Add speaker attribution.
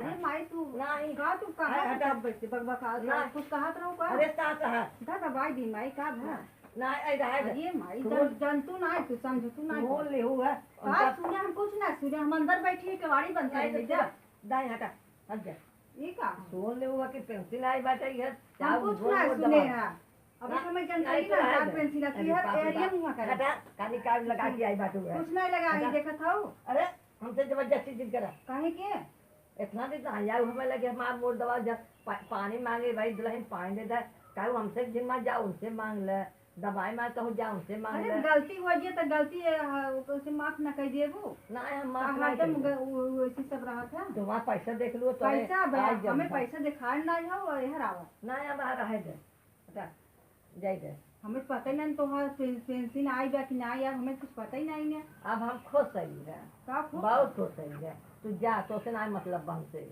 Speaker 1: अरे माई तू
Speaker 2: नहीं
Speaker 1: का तू कहाँ
Speaker 2: हटा
Speaker 1: बैठे बकबका
Speaker 2: नहीं।
Speaker 1: कुछ कहत रहो का
Speaker 2: अरे ता कहा
Speaker 1: दा दवाई दी माई का भा
Speaker 2: ना आई रहा है
Speaker 1: अरे माई
Speaker 2: सुन-
Speaker 1: जंतु ना तू समझ तू ना
Speaker 2: मोल ले हुआ
Speaker 1: का सुने हम कुछ ना सुने हम अंदर बैठी है कवाड़ी बंद कर ले जा
Speaker 2: दाई हटा हट जा
Speaker 1: ये का
Speaker 2: सोन ले हुआ कि पेंसिल आई बात है
Speaker 1: हम कुछ ना सुने है अब हमें जनता ना चार पेंसिल की है एरिया मुंह कर
Speaker 2: हटा काली कार्ड लगा के आई बात हुआ
Speaker 1: कुछ नहीं लगा ही देखत हो
Speaker 2: अरे हमसे जबरदस्ती जिद करा
Speaker 1: काहे के
Speaker 2: इतना दिन आया हमें लगे हमार मोर दवा जब पानी मांगे भाई दुल्हन पानी दे दे कहूँ हमसे जिम्मा जाओ उनसे मांग ले दवाई मार कहूँ जाओ उनसे मांग
Speaker 1: अरे
Speaker 2: ले
Speaker 1: गलती हो गई तो गलती उसे माफ ना कर देबो
Speaker 2: ना हम माफ
Speaker 1: हाँ
Speaker 2: नहीं
Speaker 1: तुम
Speaker 2: करेंगे।
Speaker 1: वैसी सब रहा था
Speaker 2: तुम्हारा पैसा देख लो तो
Speaker 1: पैसा
Speaker 2: आज जब
Speaker 1: हमें पैसा दिखाए ना हो यह आवा
Speaker 2: ना हम आ रहे थे हटा जाई दे
Speaker 1: हमें पता ही नहीं तुम्हारा पेंशन आई बा कि ना यार हमें कुछ पता ही नहीं है
Speaker 2: अब हम खुश सही है
Speaker 1: का खूब
Speaker 2: बहुत खुश सही है तू जा तो से ना मतलब हमसे